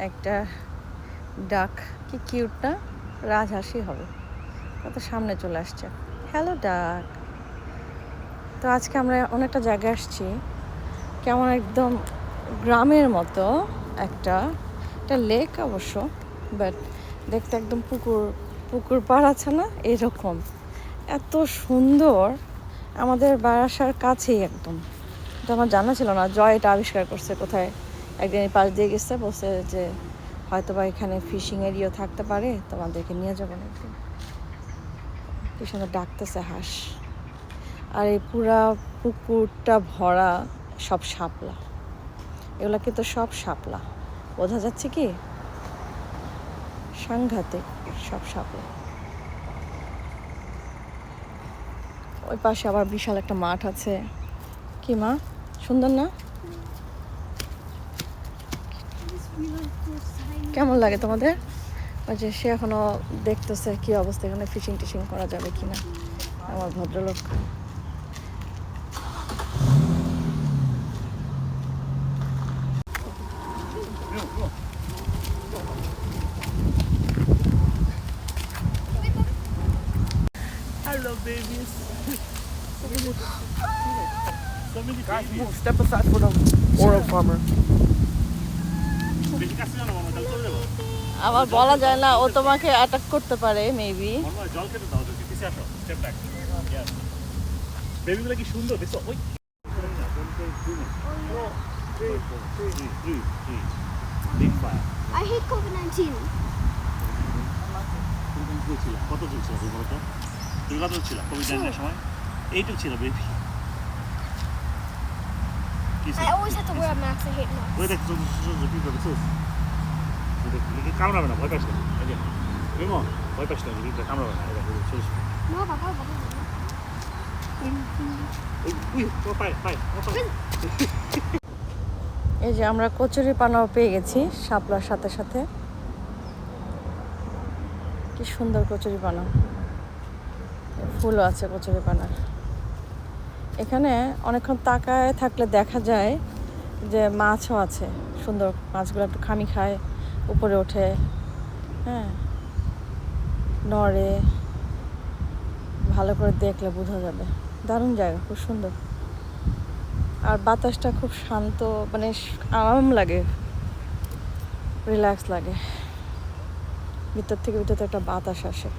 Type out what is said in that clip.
একটা ডাক, কি কিউট না, রাজহাঁসই হবে। কত সামনে চলে আসছে। হ্যালো ডাক। তো আজকে আমরা অনেকটা জায়গায় আসছি, কেমন একদম গ্রামের মতো একটা লেক অবশ্য, বাট দেখতে একদম পুকুর পাড় আছে না এরকম, এত সুন্দর। আমাদের বাসার কাছেই একদম। এটা আমার জানা ছিল না, জয় এটা আবিষ্কার করছে কোথায়, একদিন এই পাশ দিয়ে গেছে, বলছে যে হয়তো বা এখানে ফিশিং এরিয়া থাকতে পারে, তোমাদেরকে নিয়ে যাবো না একদিন। কি সুন্দর ডাকতেছে হাঁস। আর এই পুরা পুকুরটা ভরা সব শাপলা, এগুলা কিন্তু সব শাপলা, বোঝা যাচ্ছে কি, সাংঘাতিক সব শাপলা। ওই পাশে আবার বিশাল একটা মাঠ আছে। কি মা, সুন্দর না? কেমন লাগে তোমাদের? ওই যে সে এখনো দেখতেছে কি অবস্থা, এখানে ফিশিং টিশিং করা যাবে কিনা। আমার ভদ্রলোক Hello, babies. So many guys, move. Step aside for the oral farmer. আমার বলা যায় না, ও তোমাকে অ্যাটাক করতে পারে মেবি। জল খেতে দাও, পিছে আসো, স্টেপ ব্যাক। বেবিগুলো কি সুন্দর দেখছো? ওই I hate COVID-19. কত চলছিল বলতো? তুমি কত ছিল কোভিড-19 সময়? এইটুক ছিল baby. I always have to wear a mask. I hate masks. ওই দেখ কি করছিস? দেখি কামড়াবে না, ভয় পাস না। এই যে বিমো, ভয় পাস না, কিন্তু কামড়াবে না। এটা চলছে। No, Papa. উই ও পায়। এই যে আমরা কচুরি পানাও পেয়ে গেছি শাপলার সাথে সাথে। কি সুন্দর কচুরি পানা, ফুলও আছে কচুরি পানার। এখানে অনেকক্ষণ তাকায় থাকলে দেখা যায় যে মাছও আছে, সুন্দর মাছগুলো একটু খানি খায়, উপরে ওঠে, হ্যাঁ নড়ে, ভালো করে দেখলে বোঝা যাবে। দারুণ জায়গা, খুব সুন্দর। আর বাতাসটা খুব শান্ত, মানে আরাম লাগে, রিল্যাক্স লাগে। ভিতর থেকে একটা বাতাস আসে।